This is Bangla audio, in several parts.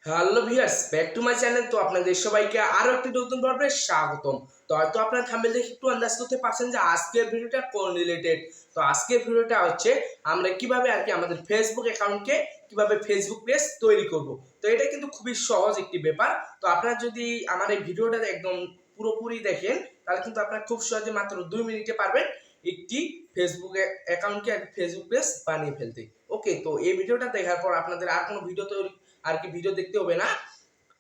Hello viewers, back to my channel. তো আপনাদের সবাইকে আরো একটি নতুন পর্বে স্বাগতম। তো হয়তো আপনারা থাম্বনেল দেখে একটু আন্দাজ করতে পারছেন যে আজকের ভিডিওটা কোন রিলেটেড। তো আজকের ভিডিওটা হচ্ছে আমরা কিভাবে আমাদের ফেসবুক অ্যাকাউন্টকে কিভাবে ফেসবুক পেজ তৈরি করব। তো এটা কিন্তু খুবই সহজ একটি ব্যাপার। তো আপনারা যদি আমার এই ভিডিওটা একদম পুরোপুরি দেখেন তাহলে কিন্তু আপনারা খুব সহজে মাত্র 2 মিনিটে পারবেন একটি ফেসবুক অ্যাকাউন্টকে ফেসবুক পেজ বানিয়ে ফেলতে। ওকে, তো এই ভিডিওটা দেখার পর আপনাদের আর কোনো ভিডিও তৈরি ভিডিও দেখতে হবে না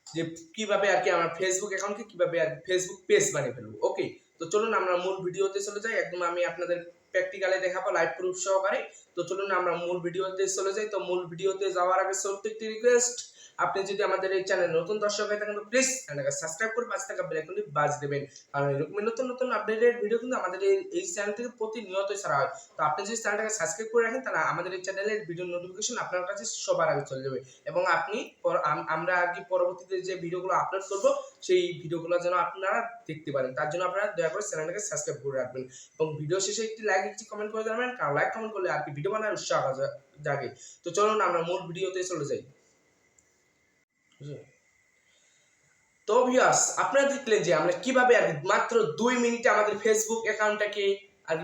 যে কিভাবে আমার ফেসবুক অ্যাকাউন্টকে কিভাবে ফেসবুক পেজ বানিয়ে ফেলবো। ওকে, তো চলুন আমরা মূল ভিডিওতে চলে যাই। একদম আমি আপনাদের প্র্যাকটিক্যালে দেখাবো লাইভ প্রুফ সহকারে। তো চলুন আমরা মূল ভিডিওতে চলে যাই। তো মূল ভিডিওতে যাওয়ার আগে ছোট্ট একটি রিকোয়েস্ট, আপনি যদি আমাদের এই চ্যানেল নতুন দর্শক হয়ে থাকেন তো প্লিজ চ্যানেলকে সাবস্ক্রাইব করে পাশে থাকা বেল আইকনটি বাজ দেবেন, কারণ এরকম নতুন নতুন আপডেটেড ভিডিও কিন্তু আমাদের এই চ্যানেল থেকে প্রতিনিয়তই ছাড়া হয়। তো আপনি যদি চ্যানেলটাকে সাবস্ক্রাইব করে রাখেন তাহলে আমাদের এই চ্যানেলের ভিডিও নোটিফিকেশন আপনার কাছে সবার আগে চলে যাবে এবং আপনি আমরা পরবর্তীতে যে ভিডিওগুলো আপলোড করব সেই ভিডিওগুলো যেন আপনারা দেখতে পারেন, তার জন্য আপনারা দয়া করে চ্যানেলটাকে সাবস্ক্রাইব করে রাখবেন এবং ভিডিও শেষে একটি লাইক একটি কমেন্ট করে জানাবেন, কারণ লাইক কমেন্ট করলে ভিডিও বানানোর উৎসাহ জাগে। তো চলুন আমরা মূল ভিডিওতে চলে যাই। তো ভিউয়ার্স, আপনারা দেখলেন যে আমরা কিভাবে মাত্র 2 মিনিটে আমাদের ফেসবুক অ্যাকাউন্টটাকে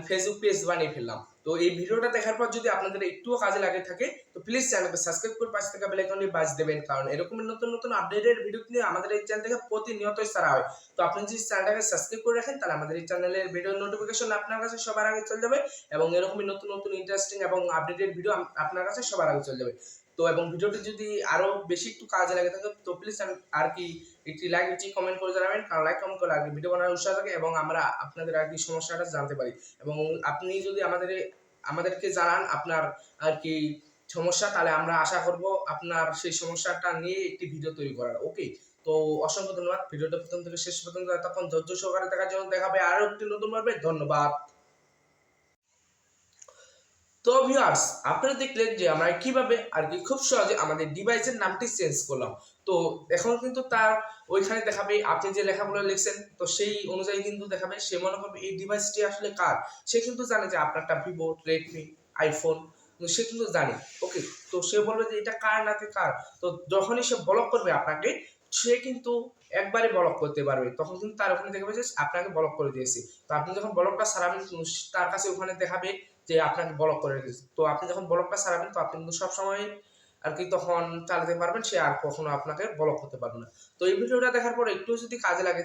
ফেসবুক পেজ বানিয়ে ফেললাম। তো এই ভিডিওটা দেখার পর যদি আপনাদের একটুও কাজে লাগে থাকে তো প্লিজ চ্যানেলকে সাবস্ক্রাইব করে পাশে থাকা বেল আইকনটি বাজ দেবেন, কারণ এরকম নতুন নতুন আপডেটেড ভিডিও কিন্তু আমাদের এই চ্যানেল থেকে প্রতিনিয়তই ছাড়া হয়। তো আপনি যদি চ্যানেলটাকে সাবস্ক্রাইব করে রাখেন তাহলে আমাদের এই চ্যানেলের ভিডিও নোটিফিকেশন আপনার কাছে সবার আগে চলে যাবে এবং এরকমই নতুন নতুন ইন্টারেস্টিং এবং আপডেটেড ভিডিও আপনার কাছে সবার আগে চলে যাবে। তো এবং ভিডিওটি যদি আরো বেশি একটু কাজে লাগে থাকে তো প্লিজ একটি লাইক একটি কমেন্ট করে জানাবেন, কারণ লাইক কমেন্ট করলে ভিডিও বানানোর উৎসাহ থাকে এবং আমরা আপনাদের সমস্যাটা জানতে পারি এবং আপনি যদি আমাদেরকে জানান আপনার সমস্যা, তাহলে আমরা আশা করব আপনার সেই সমস্যাটা নিয়ে একটি ভিডিও তৈরি করার। ওকে, তো অসংখ্য ধন্যবাদ। ভিডিওটা প্রথম থেকে শেষ পর্যন্ত এতক্ষণ ধৈর্য সহকারে দেখার জন্য। দেখাবে আরো একটি নতুন পর্বে। ধন্যবাদ। তো ভিউয়ার্স, আপনারা দেখলেন যে আমরা কিভাবে খুব সহজে আমাদের ডিভাইসের নামটি চেঞ্জ করলাম। তো এখন কিন্তু তার ওইখানে দেখাবে আপনি যে লেখাগুলো লিখছেন, তো সেই অনুযায়ী কিন্তু দেখাবে সে মনে করবে এই ডিভাইসটি আসলে কার। সে কিন্তু জানে যে আপনারটা ভিভো, রেডমি, আইফোন, সে কিন্তু জানে। ওকে, তো সে বলবে যে এটা কার নাকি কার। তো যখনই সে ব্লক করবে আপনাকে, সে কিন্তু একবারে ব্লক করতে পারবে, তখন কিন্তু তার ওখানে দেখাবে যে আপনাকে ব্লক করে দিয়েছে। তো আপনি যখন ব্লকটা সারাবেন তার কাছে ওখানে দেখাবে যে আপনাকে ব্লক করে রেখেছে। তো আপনি যখন ব্লকটা সারাবেন তো আপনি কিন্তু সবসময় তখন চালাতে পারবেন, সে আর কখনো আপনাকে ব্লক করতে পারবে না। তো এই ভিডিওটা দেখার পর একটু যদি কাজে লাগে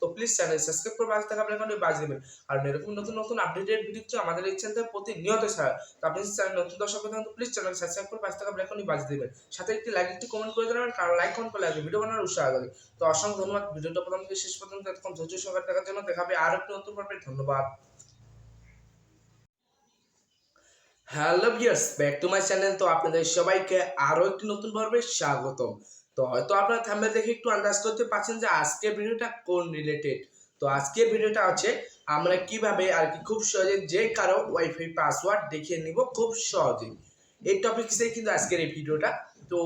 তো প্লিজ চ্যানেল সাবস্ক্রাইব করে পাশে থাকা বেল আইকনটি বাজিয়ে দেবেন, কারণ এরকম নতুন নতুন আপডেটেড ভিডিও কিন্তু আমাদের এই চ্যানেলে প্রতিনিয়ত ছাড়া। তো আপনি যদি চ্যানেল নতুন দর্শক হন তো প্লিজ চ্যানেল সাবস্ক্রাইব করে পাশে থাকা বেল আইকনটি বাজিয়ে দেবেন, সাথে একটি লাইক একটি কমেন্ট করে জানাবেন, কারণ লাইক কমেন্ট করলে ভিডিও বানানোর উৎসাহ লাগে। তো অসংখ্য ধন্যবাদ ভিডিওটা প্রথম থেকে শেষ পর্যন্ত এতক্ষণ ধৈর্য সহকারে দেখার জন্য। দেখাবে আর একটি নতুন পর্বে। ধন্যবাদ। Hello viewers, back to my channel. তো আপনাদের সবাইকে আরো একটি নতুন পর্বে স্বাগতম। তো হয়তো আপনারা থাম্বনেল দেখে একটু আন্দাজ করতে পারছেন যে আজকের ভিডিওটা কোন রিলেটেড। তো আজকের ভিডিওটা হচ্ছে আমরা কিভাবে খুব সহজে যে কারো ওয়াইফাই পাসওয়ার্ড দেখিয়ে নিব খুব সহজে। এই টপিকসে কিন্তু আজকের এই ভিডিওটা। তো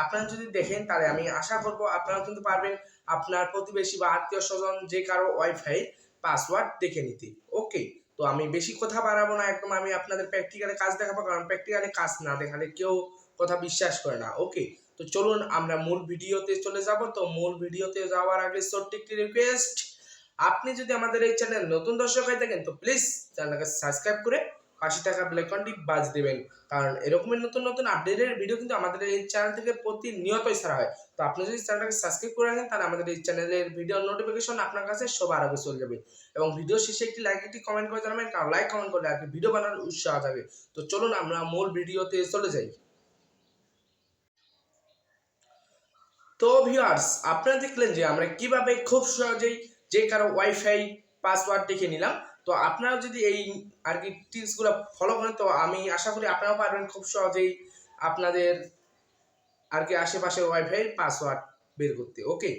আপনারা যদি দেখেন তাহলে আমি আশা করব আপনারা কিন্তু পারবেন আপনার প্রতিবেশী বা আত্মীয় স্বজন যে কারো ওয়াইফাই পাসওয়ার্ড দেখে নিতে। ওকে, তো আমি বেশি কথা বাড়াবো না, একদম আমি আপনাদের প্র্যাকটিক্যালি কাজ দেখাবো, কারণ প্র্যাকটিক্যালি কাজ না দেখালে কেউ কথা বিশ্বাস করে না। ওকে, তো চলুন আমরা মূল ভিডিওতে চলে যাব। তো মূল ভিডিওতে যাওয়ার আগে ছোট্ট একটি রিকোয়েস্ট, আপনি যদি আমাদের এই চ্যানেল নতুন দর্শক হয়ে থাকেন তো প্লিজ চ্যানেলটাকে সাবস্ক্রাইব করে পাশে থাকা বেল আইকনটি বাজ দেবেন, কারণ এরকমের নতুন নতুন আপডেটের ভিডিও কিন্তু আমাদের এই চ্যানেল থেকে প্রতিনিয়তই ছাড়া হয়। তো আপনি যদি চ্যানেলটাকে সাবস্ক্রাইব করে রাখেন তাহলে আমাদের এই চ্যানেলের ভিডিও নোটিফিকেশন আপনার কাছে সবার আগে চলে যাবে এবং ভিডিও শেষে একটি লাইক একটি কমেন্ট করে জানাবেন, কারণ লাইক কমেন্ট করলে ভিডিও বানানোর উৎসাহ থাকে। তো চলুন আমরা মূল ভিডিওতে চলে যাই। তো ভিউয়ার্স, আপনারা দেখলেন যে আমরা কিভাবে খুব সহজেই যে কারো ওয়াইফাই পাসওয়ার্ড দেখে নিলাম। তো আপনারা যদি এই টিপসগুলো ফলো করেন তো আমি আশা করি আপনারাও পারবেন খুব সহজেই আপনাদের আশেপাশের ওয়াইফাই পাসওয়ার্ড বের করতে। ওকে,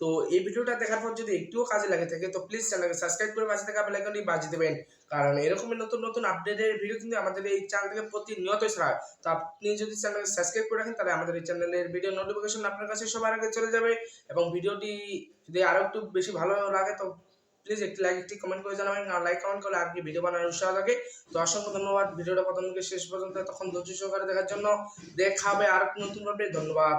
তো এই ভিডিওটা দেখার পর যদি একটুও কাজে লাগে থাকে তো প্লিজ চ্যানেলকে সাবস্ক্রাইব করে পাশে থাকা বেল আইকনটি বাজিয়ে দেবেন, কারণ এরকমের নতুন নতুন আপডেটের ভিডিও কিন্তু আমাদের এই চ্যানেল থেকে প্রতিনিয়তই ছাড়া হয়। তো আপনি যদি চ্যানেলকে সাবস্ক্রাইব করে রাখেন তাহলে আমাদের এই চ্যানেলের ভিডিও নোটিফিকেশন আপনার কাছে সবার আগে চলে যাবে এবং ভিডিওটি যদি আরো একটু বেশি ভালো লাগে তো প্লিজ একটি লাইক একটি কমেন্ট করে জানাবেন, কারণ লাইক কমেন্ট করলে ভিডিও বানানোর উৎসাহ লাগে। তো অসংখ্য ধন্যবাদ ভিডিওটা প্রথম থেকে শেষ পর্যন্ত তখন ধৈর্য সহকারে দেখার জন্য। দেখা হবে আর নতুন ভাবে। ধন্যবাদ।